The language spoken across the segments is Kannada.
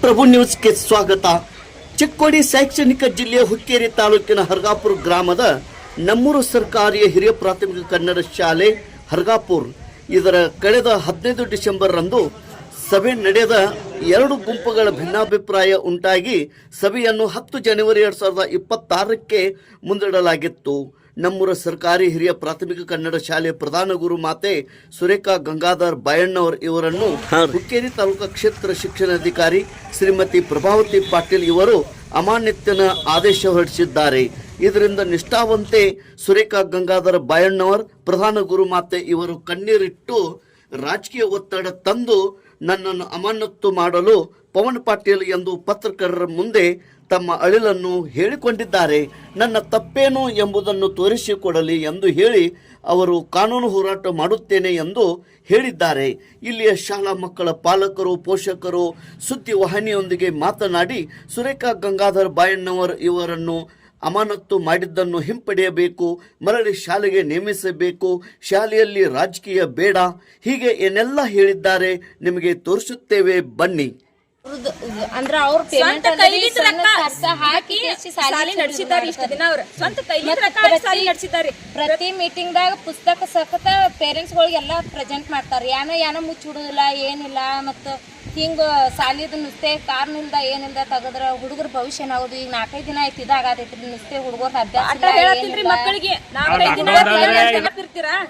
ಪ್ರಭು ನ್ಯೂಸ್ಗೆ ಸ್ವಾಗತ. ಚಿಕ್ಕೋಡಿ ಶೈಕ್ಷಣಿಕ ಜಿಲ್ಲೆಯ ಹುಕ್ಕೇರಿ ತಾಲೂಕಿನ ಹರ್ಗಾಪುರ ಗ್ರಾಮದ ನಮ್ಮೂರು ಸರ್ಕಾರಿ ಹಿರಿಯ ಪ್ರಾಥಮಿಕ ಕನ್ನಡ ಶಾಲೆ ಹರ್ಗಾಪುರ್ ಇದರ ಕಳೆದ 15 ಡಿಸೆಂಬರ್ ರಂದು ಸಭೆ ನಡೆದ ಎರಡು ಗುಂಪುಗಳ ಭಿನ್ನಾಭಿಪ್ರಾಯ ಉಂಟಾಗಿ ಸಭೆಯನ್ನು 10 ಜನವರಿ 2026ಕ್ಕೆ ಮುಂದೂಡಲಾಗಿತ್ತು. ನಮ್ಮೂರ ಸರ್ಕಾರಿ ಹಿರಿಯ ಪ್ರಾಥಮಿಕ ಕನ್ನಡ ಶಾಲೆಯ ಪ್ರಧಾನ ಗುರು ಮಾತೆ ಸುರೇಖಾ ಗಂಗಾಧರ್ ಬಾಯಣ್ಣವರ್ ಇವರನ್ನು ಹುಕ್ಕೇರಿ ತಾಲೂಕಾ ಕ್ಷೇತ್ರ ಶಿಕ್ಷಣಾಧಿಕಾರಿ ಶ್ರೀಮತಿ ಪ್ರಭಾವತಿ ಪಾಟೀಲ್ ಇವರು ಅಮಾನ್ಯತೆನ ಆದೇಶ ಹೊರಡಿಸಿದ್ದಾರೆ. ಇದರಿಂದ ನಿಷ್ಠಾವಂತೆ ಸುರೇಖಾ ಗಂಗಾಧರ್ ಬಾಯಣ್ಣವರ್ ಪ್ರಧಾನ ಗುರು ಮಾತೆ ಇವರು ಕಣ್ಣೀರಿಟ್ಟು ರಾಜಕೀಯ ಒತ್ತಡ ತಂದು ನನ್ನನ್ನು ಅಮಾನತ್ತು ಮಾಡಲು ಪವನ್ ಪಾಟೀಲ್ ಎಂದು ಪತ್ರಕರ್ತರ ಮುಂದೆ ತಮ್ಮ ಅಳಿಲನ್ನು ಹೇಳಿಕೊಂಡಿದ್ದಾರೆ. ನನ್ನ ತಪ್ಪೇನು ಎಂಬುದನ್ನು ತೋರಿಸಿಕೊಡಲಿ ಎಂದು ಹೇಳಿ ಅವರು ಕಾನೂನು ಹೋರಾಟ ಮಾಡುತ್ತೇನೆ ಎಂದು ಹೇಳಿದ್ದಾರೆ. ಇಲ್ಲಿಯ ಶಾಲಾ ಮಕ್ಕಳ ಪಾಲಕರು ಪೋಷಕರು ಸುದ್ದಿವಾಹಿನಿಯೊಂದಿಗೆ ಮಾತನಾಡಿ ಸುರೇಖಾ ಗಂಗಾಧರ್ ಬಾಯಣ್ಣವರ್ ಇವರನ್ನು ಅಮಾನತ್ತು ಮಾಡಿದ್ದನ್ನು ಹಿಂಪಡೆಯಬೇಕು, ಮರಳಿ ಶಾಲೆಗೆ ನೇಮಿಸಬೇಕು, ಶಾಲೆಯಲ್ಲಿ ರಾಜಕೀಯ ಬೇಡ, ಹೀಗೆ ಏನೆಲ್ಲ ಹೇಳಿದ್ದಾರೆ. ನಿಮಗೆ ತೋರಿಸುತ್ತೇವೆ ಬನ್ನಿ. ಅಂದ್ರೆ ಅವ್ರ ಪೇಮೆಂಟ್ ಹಾಕಿ ಶಾಲೆ ನಡೆಸಿದ್ದಾರೆ. ಇಷ್ಟ ದಿನ ಅವ್ರ ಸ್ವಂತ ಶಾಲೆ ನಡೆಸಿದ್ದಾರೆ. ಪ್ರತಿ ಮೀಟಿಂಗ್ ದಾಗ ಪುಸ್ತಕ ಸಖತ ಪೇರೆಂಟ್ಸ್ ಗಳಿಗೆಲ್ಲ ಪ್ರೆಸೆಂಟ್ ಮಾಡ್ತಾರೆ. ಏನೋ ಮುಚ್ಚಿಡುದಿಲ್ಲ ಏನಿಲ್ಲ. ಮತ್ತ ಹಿಂಗ ಸಾಲಿದ ನುಸ್ತೆ ಕಾರಣದಿಂದ ಏನಿಲ್ಲ ತೆಗದ್ರ ಹುಡುಗರ ಭವಿಷ್ಯ ಏನಾಗೋದು. ಈಗ 4-5 ದಿನ ಆಯ್ತು ಇದಾಗತೈತ್ರಿ. ನುಸ್ತೆ ಹುಡುಗರ ಅಭ್ಯಾಸ ಮಕ್ಕಳಿಗೆ 4-5 ದಿನ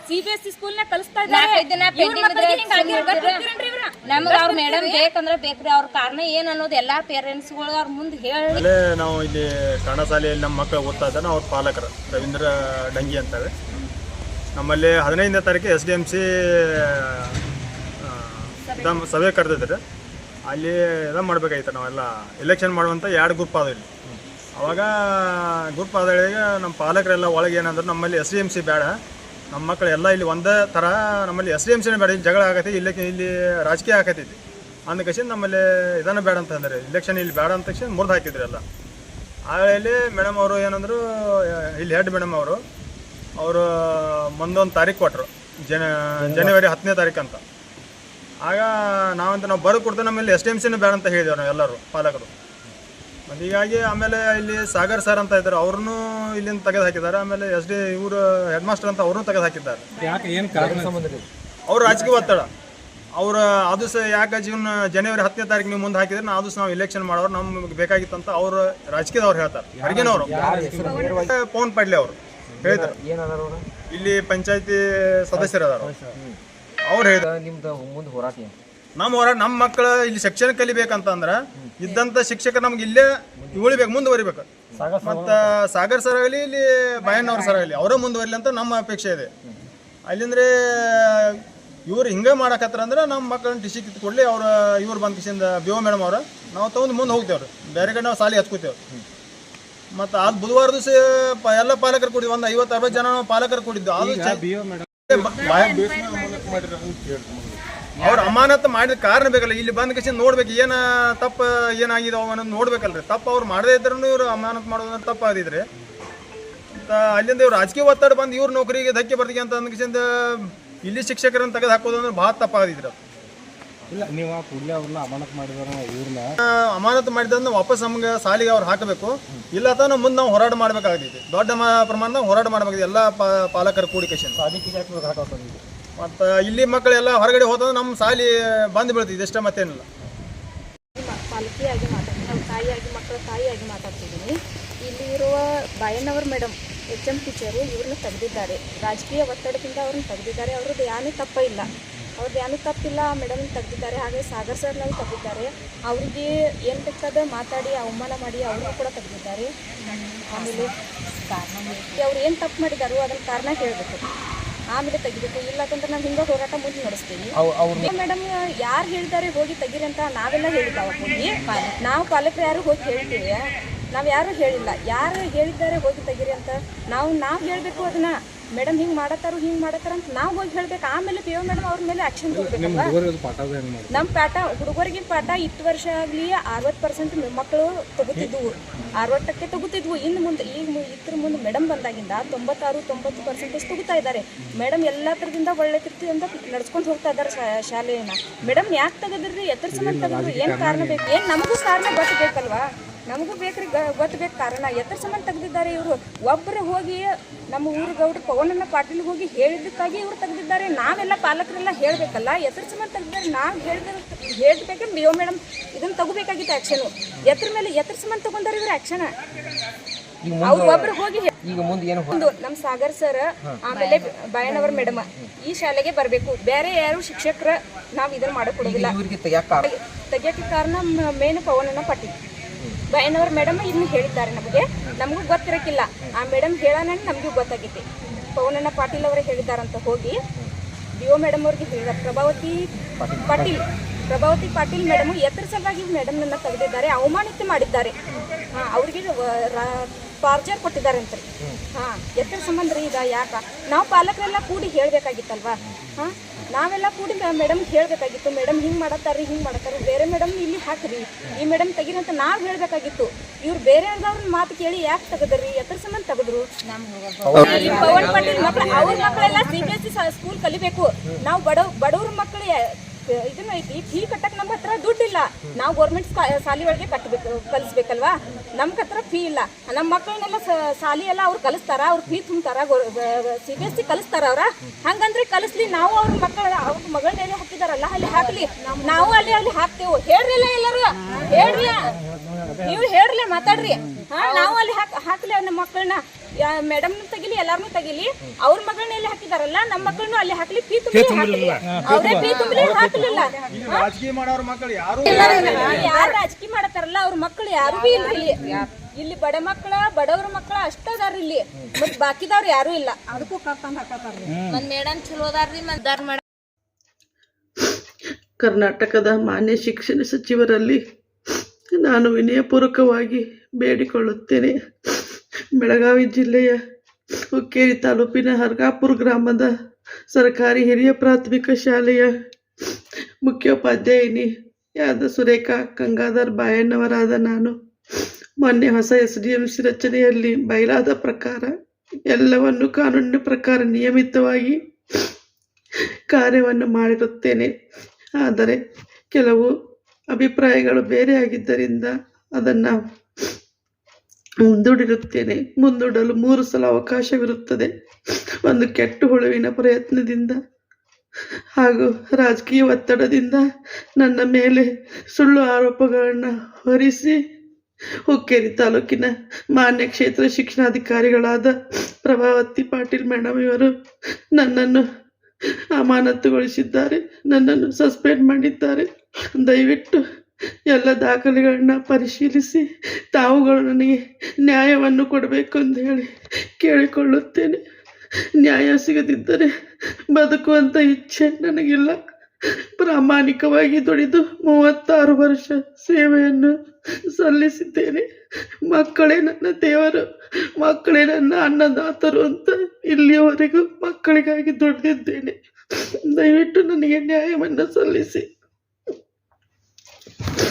CBSE ಸ್ಕೂಲ್ ನ ಕಲಿಸ್ತಾ ಇದ್ದಾರೆ. 4-5 ದಿನ ನಮ್ಗೆ ಅವ್ರ ಮೇಡಮ್ ಬೇಕಂದ್ರೆ ಬೇಕ್ರಿ. ಅವ್ರ ಕಾರಣ ಏನ್ ಅನ್ನೋದು ಎಲ್ಲಾ ಪೇರೆಂಟ್ಸ್ ಗಳು ಅವ್ರ ಮುಂದೆ ಹೇಳಿ. ನಾವು ಇಲ್ಲಿ ಕನ್ನಡ ಶಾಲೆಯಲ್ಲಿ ನಮ್ಮ ಮಕ್ಕಳು ಓದ್ತಾ ಇದ್ದಾನೆ. ಅವ್ರ ಪಾಲಕರು ರವೀಂದ್ರ ಡಂಗಿ ಅಂತೇಳಿ ನಮ್ಮಲ್ಲಿ 15ನೇ ತಾರೀಕು SDMC ಸಭೆ ಕರೆದಿದ್ರೆ ಅಲ್ಲಿ ಮಾಡ್ಬೇಕಾಗಿತ್ತು. ನಾವೆಲ್ಲ ಎಲೆಕ್ಷನ್ ಮಾಡುವಂಥ 2 ಗ್ರೂಪ್ ಆದ ಇಲ್ಲಿ. ಅವಾಗ ಗ್ರೂಪ್ ಆದಾಗ ನಮ್ಮ ಪಾಲಕರೆಲ್ಲ ಒಳಗೆ ಏನಂದ್ರೆ ನಮ್ಮಲ್ಲಿ SDMC ಬೇಡ, ನಮ್ಮ ಮಕ್ಕಳು ಎಲ್ಲ ಇಲ್ಲಿ ಒಂದೇ ಥರ, ನಮ್ಮಲ್ಲಿ SDMCನೇ ಬೇಡ, ಇಲ್ಲಿ ಜಗಳ ಆಗತ್ತೆ, ಇಲ್ಲಿ ರಾಜಕೀಯ ಆಗತೈತಿ ಅಂದ ಕಕ್ಷನ್ ನಮ್ಮಲ್ಲಿ ಇದನ್ನು ಬೇಡ ಅಂತ ಅಂದರೆ ಇಲೆಕ್ಷನ್ ಇಲ್ಲಿ ಬೇಡ ಅಂತ ತಕ್ಷಣ ಮುರಿದು ಹಾಕಿದ್ರು ಎಲ್ಲ. ಆಮೇಲೆ ಮೇಡಮ್ ಅವರು ಏನಂದರು, ಇಲ್ಲಿ ಹೆಡ್ ಮೇಡಮ್ ಅವರು ಮುಂದೊಂದು ತಾರೀಕು ಕೊಟ್ಟರು, ಜನವರಿ 10ನೇ ತಾರೀಕು ಅಂತ. ಆಗ ನಾವು ಬರೋ ಕೊಡ್ತೇವೆ, ನಮ್ಮಲ್ಲಿ SDMCನೇ ಬೇಡ ಅಂತ ಹೇಳಿದೆವು ನಾವು ಎಲ್ಲರೂ ಪಾಲಕರು. ಮತ್ತು ಹೀಗಾಗಿ ಆಮೇಲೆ ಇಲ್ಲಿ ಸಾಗರ್ ಸರ್ ಅಂತ ಇದ್ದಾರೆ, ಅವ್ರನ್ನೂ ಇಲ್ಲಿಂದ ತೆಗೆದು ಹಾಕಿದ್ದಾರೆ. ಆಮೇಲೆ ಇವರು ಹೆಡ್ ಮಾಸ್ಟರ್ ಅಂತ ಅವ್ರನ್ನೂ ತೆಗೆದು ಹಾಕಿದ್ದಾರೆ. ಅವ್ರು ರಾಜಕೀಯ ಒತ್ತಡ ಅವ್ರು ಅದು ಯಾಕೆ ಜನವರಿ 10ನೇ ತಾರೀಕು ನೀವು ಮುಂದೆ ಹಾಕಿದ್ರೆ ನಾವು ನಾವು ಇಲೆಕ್ಷನ್ ಮಾಡೋರು ನಮ್ಗೆ ಬೇಕಾಗಿತ್ತಂತ ಅವ್ರು ರಾಜಕೀಯದವ್ರು ಹೇಳ್ತಾರೆ. ಹೊರಗಿನವರು ಪವನ್ ಪಾಟೀಲ್ ಅವರು ಹೇಳಿದ್ರು, ಇಲ್ಲಿ ಪಂಚಾಯತಿ ಸದಸ್ಯರು ಅದಾರ, ಅವ್ರು ಹೇಳಿದ್ರು ನಮ್ಮ ಹೋರಾಟ ನಮ್ಮ ಮಕ್ಕಳು ಇಲ್ಲಿ ಶಿಕ್ಷಣ ಕಲಿಬೇಕಂತಂದ್ರೆ ಇದ್ದಂಥ ಶಿಕ್ಷಕರು ನಮ್ಗೆ ಇಲ್ಲೇ ಉಳಿಬೇಕು, ಮುಂದುವರಿಬೇಕು. ಮತ್ತು ಸಾಗರ್ ಸರ್ ಆಗಲಿ ಇಲ್ಲಿ ಬಾಯಣ್ಣವ್ರ ಸರ್ ಆಗಲಿ ಅವರೇ ಮುಂದುವರಿಲಿ ಅಂತ ನಮ್ಮ ಅಪೇಕ್ಷೆ ಇದೆ. ಅಲ್ಲಿಂದ್ರೆ ಇವ್ರು ಹಿಂಗೆ ಮಾಡಕತ್ತಾರ ಅಂದ್ರೆ ನಮ್ಮ ಮಕ್ಕಳನ್ನ ಟಿಸಿ ಕಿತ್ಕೊಡ್ಲಿ. ಇವ್ರು ಬಂದ ಕಿಸಿಂದ BO ಮೇಡಮ್ ಅವ್ರು ನಾವು ತೊಗೊಂಡು ಮುಂದೆ ಹೋಗ್ತೇವ್ರಿ, ಬೇರೆ ಕಡೆ ನಾವು ಸಾಲಿ ಹಚ್ಕೋತೇವೆ. ಮತ್ತು ಅದು ಬುಧವಾರ ದಿವಸ ಎಲ್ಲ ಪಾಲಕರು ಕೊಡಿದ್ವಿ, ಒಂದು 50-60 ಜನ ಪಾಲಕರು ಕೊಡಿದ್ದು. ಅವ್ರು ಅಮಾನತ್ ಮಾಡಿದ ಕಾರಣ ಬೇಕಲ್ಲ, ಇಲ್ಲಿ ಬಂದ ಕಿಸಿಂದ ನೋಡ್ಬೇಕು ಏನು ತಪ್ಪು ಏನಾಗಿದಾವ ಅನ್ನೋದು ನೋಡ್ಬೇಕಲ್ರಿ. ತಪ್ಪು ಅವ್ರು ಮಾಡದೇ ಇದ್ರೂ ಇವ್ರು ಅಮಾನತ್ ಮಾಡೋದಂದ್ರೆ ತಪ್ಪಾದಿದ್ರೆ ಅಲ್ಲಿಂದ ಇವ್ರು ರಾಜಕೀಯ ಒತ್ತಡ ಬಂದು ಇವ್ರ ನೌಕರಿಗೆ ಧಕ್ಕೆ ಬರ್ತೀವಿ ಅಂತ ಅಂದ್ಕಿಸಿಂದ ಇಲ್ಲಿ ಶಿಕ್ಷಕರನ್ನು ತೆಗೆದು ಹಾಕೋದು ಅಂದ್ರೆ ಭಾಳ ತಪ್ಪಾಗದಿದ್ರೆ. ಇಲ್ಲ ನೀವು ಕೂಡಲೇ ಅವ್ರನ್ನ ಅಮಾನತ್ ಮಾಡಿದಾರೆ, ಇವ್ರನ್ನ ಅಮಾನತ್ ಮಾಡಿದ್ರೆ ವಾಪಸ್ ನಮ್ಗೆ ಸಾಲಿಗೆ ಅವ್ರು ಹಾಕಬೇಕು. ಇಲ್ಲ ಅಥವಾ ಮುಂದೆ ನಾವು ಹೋರಾಟ ಮಾಡಬೇಕಾಗೈತಿ, ದೊಡ್ಡ ಪ್ರಮಾಣದಾಗ ಹೋರಾಟ ಮಾಡಬೇಕಾಗಿದೆ ಎಲ್ಲ ಪಾಲಕರು ಕೂಡಿ ಕಷನ್. ಮತ್ತು ಇಲ್ಲಿ ಮಕ್ಕಳೆಲ್ಲ ಹೊರಗಡೆ ಹೋದಂದ್ರೆ ನಮ್ಮ ಸಾಲಿ ಬಂದು ಬೀಳ್ತಿದೆ ಇಷ್ಟ, ಮತ್ತೇನಿಲ್ಲ. ಪಾಲಕಿಯಾಗಿ ಮಾತಾಡ್ತೀನಿ, ತಾಯಿಯಾಗಿ ಮಕ್ಕಳ ತಾಯಿಯಾಗಿ ಮಾತಾಡ್ತಿದ್ದೀನಿ. ಇಲ್ಲಿ ಇರುವ ಬಾಯಣ್ಣವರ್ ಮೇಡಮ್ HM ಟೀಚರು ಇವ್ರನ್ನ ತೆಗೆದಿದ್ದಾರೆ. ರಾಜಕೀಯ ಒತ್ತಡದಿಂದ ಅವ್ರನ್ನ ತೆಗೆದಿದ್ದಾರೆ. ಅವ್ರದ್ದು ಏನೂ ತಪ್ಪಿಲ್ಲ, ಮೇಡಮ್ನ ತೆಗೆದಿದ್ದಾರೆ. ಹಾಗೆ ಸಾಗರ್ ಸರ್ನಲ್ಲಿ ತೆಗೆದಿದ್ದಾರೆ. ಅವ್ರಿಗೆ ಏನು ಬೇಕಾದ ಮಾತಾಡಿ ಅವಮಾನ ಮಾಡಿ ಅವ್ರನ್ನೂ ಕೂಡ ತೆಗೆದಿದ್ದಾರೆ. ಆಮೇಲೆ ಅವ್ರು ಏನು ತಪ್ಪು ಮಾಡಿದಾರೋ ಅದನ್ನು ಕಾರಣ ಹೇಳಬೇಕು, ಆಮೇಲೆ ತೆಗಿಬೇಕು. ಇಲ್ಲಂತಂದ್ರೆ ನಾವು ಹಿಂಗೆ ಹೋರಾಟ ಮುಂದೆ ನಡೆಸ್ತೀವಿ. ಮೇಡಮ್ ಯಾರು ಹೇಳಿದ್ದಾರೆ ಹೋಗಿ ತೆಗೀರಿ ಅಂತ ನಾವೆಲ್ಲ ಹೇಳಿದ್ದಾವ ಹೋಗಿ, ನಾವು ಪಾಲಕರು ಯಾರು ಹೋಗಿ ಹೇಳ್ತೀವಿ, ನಾವು ಯಾರು ಹೇಳಿಲ್ಲ. ಯಾರು ಹೇಳಿದ್ದಾರೆ ಹೋಗಿ ತೆಗೀರಿ ಅಂತ ನಾವು ಹೇಳಬೇಕು ಅದನ್ನ. ಮೇಡಮ್ ಹಿಂಗೆ ಮಾಡತ್ತಾರ ಅಂತ ನಾವು ಹೋಗಿ ಹೇಳ್ಬೇಕು. ಆಮೇಲೆ ಪಿ ಒ ಮೇಡಮ್ ಅವ್ರ ಮೇಲೆ ಆ್ಯಕ್ಷನ್ ತಗೋಬೇಕಲ್ವಾ. ನಮ್ಮ ಪಾಠ ಹುಡುಗರಿಗಿನ ಪಾಠ ಇಷ್ಟು ವರ್ಷ ಆಗಲಿ 60% ಮಕ್ಕಳು ತಗೋತಿದ್ವು, 60% ತಗೋತಿದ್ವು. ಇನ್ನು ಮುಂದೆ ಇದ್ರ ಮುಂದೆ ಮೇಡಮ್ ಬಂದಾಗಿಂದ 96-90% ತಗೋತಾ ಇದ್ದಾರೆ. ಮೇಡಮ್ ಎಲ್ಲ ಥರದಿಂದ ಒಳ್ಳೆ ರೀತಿಯಿಂದ ನಡ್ಸ್ಕೊಂಡು ಹೋಗ್ತಾ ಇದ್ದಾರೆ ಶಾಲೆಯನ್ನು. ಮೇಡಮ್ ಯಾಕೆ ತೆಗೆದ್ರಿ, ಎತ್ತರ ಸಂಬಂಧ ತೆಗೆದ್ರು, ಏನು ಕಾರಣ ಬೇಕು? ಏನು ನಮಗೂ ಕಾರಣ ಗೊತ್ತಬೇಕಲ್ವಾ, ನಮಗೂ ಬೇಕ್ರಿ ಗೊತ್ತಬೇಕು ಕಾರಣ. ಎತ್ತರ ಸಂಬಂಧ ತೆಗೆದಿದ್ದಾರೆ ಇವರು. ಒಬ್ಬರೇ ಹೋಗಿ ನಮ್ಮ ಊರು ಗೌಡ್ರು ಪವನಣ್ಣ ಪಾಟೀಲ್ ಹೋಗಿ ಹೇಳಿದ್ದಕ್ಕಾಗಿ ಇವ್ರು ತೆಗೆದಿದ್ದಾರೆ. ನಾವೆಲ್ಲ ಪಾಲಕರೆಲ್ಲ ಹೇಳಬೇಕಲ್ಲ, ಎತ್ತರ ಸಂಬಂಧ ತೆಗೆದಿದ್ದಾರೆ. ನಾವು ಹೇಳ್ಬೇಕೆ ಬಿ ಒ ಮೇಡಮ್ ಇದನ್ನು ತಗೋಬೇಕಾಗಿತ್ತು ಆ್ಯಕ್ಷನು. ಎತ್ತರ ಸಂಬಂಧ ತಗೊಂಡಾರೆ ಇವ್ರು ಆ್ಯಕ್ಷನ್. ಅವ್ರು ಒಬ್ರು ಹೋಗಿ ಈಗ ಮುಂದೆ ಏನು ಒಂದು ನಮ್ಮ ಸಾಗರ್ ಸರ್ ಆಮೇಲೆ ಬಾಯಣ್ಣವರ ಮೇಡಮ್ ಈ ಶಾಲೆಗೆ ಬರಬೇಕು. ಬೇರೆ ಯಾರು ಶಿಕ್ಷಕರ ನಾವು ಇದನ್ನು ಮಾಡಿಕೊಡೋದಿಲ್ಲ. ತೆಗಿಯೋಕ್ಕೆ ಕಾರಣ ಮೇನ್ ಪವನಣ್ಣ ಪಾಟೀಲ್ ಬಾಯಣ್ಣವರ ಮೇಡಮ್ ಇದನ್ನು ಹೇಳಿದ್ದಾರೆ. ನಮಗೂ ಗೊತ್ತಿರಕ್ಕಿಲ್ಲ. ಆ ಮೇಡಮ್ ಹೇಳೋಣ ನಮಗೂ ಗೊತ್ತಾಗೈತಿ. ಪವನಣ್ಣ ಪಾಟೀಲ್ ಅವರೇ ಹೇಳಿದ್ದಾರಂತ ಹೋಗಿ ಬಿ ಒ ಮೇಡಮ್ ಅವ್ರಿಗೆ ಹೇಳಿದ್ದಾರೆ. ಪ್ರಭಾವತಿ ಪಾಟೀಲ್ ಮೇಡಮ್ ಎತ್ತರ ಸಲುವಾಗಿ ಮೇಡಮ್ನನ್ನು ತೆಗೆದಿದ್ದಾರೆ, ಅವಮಾನಿತ ಮಾಡಿದ್ದಾರೆ. ಅವರಿಗೆ ಟಾರ್ಚರ್ ಕೊಟ್ಟಿದ್ದಾರೆ ಅಂತ. ಎತ್ತರ ಸಂಬಂಧ ರೀ ಈಗ ಯಾಕೆ ನಾವು ಪಾಲಕರೆಲ್ಲ ಕೂಡಿ ಹೇಳಬೇಕಾಗಿತ್ತಲ್ವಾ. ನಾವೆಲ್ಲ ಕೂಡಿ ಮೇಡಮ್ ಹೇಳಬೇಕಾಗಿತ್ತು. ಮೇಡಮ್ ಹಿಂಗೆ ಮಾಡತ್ತಾರೆ, ಬೇರೆ ಮೇಡಮ್ ಇಲ್ಲಿ ಹಾಕ್ರಿ, ಈ ಮೇಡಮ್ ತೆಗೀರಿ ಅಂತ ನಾವು ಹೇಳಬೇಕಾಗಿತ್ತು. ಇವ್ರು ಬೇರೆ ಅವ್ರನ್ನ ಮಾತು ಕೇಳಿ ಯಾಕೆ ತೆಗೆದ್ರಿ, ಎತ್ತರ ಸಂಬಂಧ ತೆಗೆದ್ರು. ಪವನ್ ಪಾಟೀಲ್ ಮಕ್ಕಳು ಅವ್ರ ಮಕ್ಕಳೆಲ್ಲ CBSE ಸ್ಕೂಲ್ ಕಲಿಬೇಕು. ನಾವು ಬಡವ್ರ ಮಕ್ಕಳು ಇದನ್ನ ಐತಿ, ಫೀ ಕಟ್ಟಕ್ಕೆ ನಮ್ಮ ಹತ್ರ ದುಡ್ಡಿಲ್ಲ. ನಾವು ಗೌರ್ಮೆಂಟ್ ಶಾಲೆ ಒಳಗೆ ಕಲಿಸ್ಬೇಕಲ್ವಾ. ನಮ್ಮ ಹತ್ರ ಫೀ ಇಲ್ಲ. ನಮ್ಮ ಮಕ್ಕಳನ್ನೆಲ್ಲ ಶಾಲೆ ಎಲ್ಲ ಅವ್ರು ಕಲಿಸ್ತಾರ, ಅವ್ರು ಫೀ ತುಂಬ್ತಾರ, CBSE ಕಲಿಸ್ತಾರ ಅವ್ರ. ಹಂಗಂದ್ರೆ ಕಲಿಸ್ಲಿ. ನಾವು ಅವ್ರ ಮಗಳನ್ನೆಲ್ಲ ಹಾಕಿದಾರಲ್ಲ ಅಲ್ಲಿ ಹಾಕ್ಲಿ, ನಾವು ಅಲ್ಲಿ ಹಾಕ್ತೇವೆ. ಹೇಳ್ರಿಲ್ಲ ಎಲ್ಲರೂ, ಹೇಳ್ರಿ, ನೀವು ಹೇಳ್ರಿ, ಮಾತಾಡ್ರಿ. ನಾವು ಅಲ್ಲಿ ಹಾಕ್ಲಿ ನಮ್ಮ ಮಕ್ಕಳನ್ನ. ಮೇಡಮ್ ತೆಗಿಲಿ, ಎಲ್ಲಾರನ್ನೂ ತೆಗಿಲಿ. ಅವ್ರ ಮಗಳನ್ನ ಎಲ್ಲಿ ಹಾಕಿದಾರಲ್ಲ ನಮ್ಮ ಮಕ್ಕಳನ್ನು ಅಲ್ಲಿ ಹಾಕ್ಲಿ. ಫೀ ತುಂಬಲಿ, ಅವರೇ ಫೀ ತುಂಬಲಿ ಹಾಕ್ಲಿಲ್ಲ. ಯಾರು ರಾಜಕೀಯ ಮಾಡತ್ತಾರಲ್ಲ ಅವ್ರ ಮಕ್ಕಳು ಯಾರು ಬಿ ಇಲ್ರಿ ಇಲ್ಲಿ. ಬಡವ್ರ ಮಕ್ಕಳ ಅಷ್ಟ ಅದಾರ ಇಲ್ಲಿ, ಮತ್ ಬಾಕಿದವ್ರು ಯಾರು ಇಲ್ಲ. ಅದಕ್ಕೂ ಮೇಡಮ್ ಚಲೋ ಅದಾರ್ರಿ. ಕರ್ನಾಟಕದ ಮಾನ್ಯ ಶಿಕ್ಷಣ ಸಚಿವರಲ್ಲಿ ನಾನು ವಿನಯಪೂರ್ವಕವಾಗಿ ಬೇಡಿಕೊಳ್ಳುತ್ತೇನೆ. ಬೆಳಗಾವಿ ಜಿಲ್ಲೆಯ ಹುಕ್ಕೇರಿ ತಾಲೂಕಿನ ಹರ್ಗಾಪುರ ಗ್ರಾಮದ ಸರ್ಕಾರಿ ಹಿರಿಯ ಪ್ರಾಥಮಿಕ ಶಾಲೆಯ ಮುಖ್ಯೋಪಾಧ್ಯಾಯಿನಿಯಾದ ಸುರೇಖಾ ಗಂಗಾಧರ್ ಬಾಯಣ್ಣವರಾದ ನಾನು ಮೊನ್ನೆ ಹೊಸ SDMC ರಚನೆಯಲ್ಲಿ ಬಯಲಾದ ಪ್ರಕಾರ ಎಲ್ಲವನ್ನು ಕಾನೂನಿನ ಪ್ರಕಾರ ನಿಯಮಿತವಾಗಿ ಕಾರ್ಯವನ್ನು ಮಾಡಿರುತ್ತೇನೆ. ಆದರೆ ಕೆಲವು ಅಭಿಪ್ರಾಯಗಳು ಬೇರೆಯಾಗಿದ್ದರಿಂದ ಅದನ್ನು ಮುಂದೂಡಲು 3 ಸಲ ಅವಕಾಶವಿರುತ್ತದೆ. ಒಂದು ಕೆಟ್ಟ ಹುಳುವಿನ ಪ್ರಯತ್ನದಿಂದ ಹಾಗೂ ರಾಜಕೀಯ ಒತ್ತಡದಿಂದ ನನ್ನ ಮೇಲೆ ಸುಳ್ಳು ಆರೋಪಗಳನ್ನು ಹೊರಿಸಿ ಹುಕ್ಕೇರಿ ತಾಲೂಕಿನ ಮಾನ್ಯ ಕ್ಷೇತ್ರ ಶಿಕ್ಷಣಾಧಿಕಾರಿಗಳಾದ ಪ್ರಭಾವತಿ ಪಾಟೀಲ್ ಮೇಡಮ್ ಇವರು ನನ್ನನ್ನು ಅಮಾನತುಗೊಳಿಸಿದ್ದಾರೆ, ನನ್ನನ್ನು ಸಸ್ಪೆಂಡ್ ಮಾಡಿದ್ದಾರೆ. ದಯವಿಟ್ಟು ಎಲ್ಲ ದಾಖಲೆಗಳನ್ನ ಪರಿಶೀಲಿಸಿ ತಾವುಗಳು ನನಗೆ ನ್ಯಾಯವನ್ನು ಕೊಡಬೇಕು ಅಂತ ಹೇಳಿ ಕೇಳಿಕೊಳ್ಳುತ್ತೇನೆ. ನ್ಯಾಯ ಸಿಗದಿದ್ದರೆ ಬದುಕುವಂಥ ಇಚ್ಛೆ ನನಗಿಲ್ಲ. ಪ್ರಾಮಾಣಿಕವಾಗಿ ದುಡಿದು 36 ವರ್ಷ ಸೇವೆಯನ್ನು ಸಲ್ಲಿಸಿದ್ದೇನೆ. ಮಕ್ಕಳೇ ನನ್ನ ದೇವರು, ಮಕ್ಕಳೇ ನನ್ನ ಅನ್ನದಾತರು ಅಂತ ಇಲ್ಲಿಯವರೆಗೂ ಮಕ್ಕಳಿಗಾಗಿ ದುಡಿದಿದ್ದೇನೆ. ದಯವಿಟ್ಟು ನನಗೆ ನ್ಯಾಯವನ್ನು ಸಲ್ಲಿಸಿ.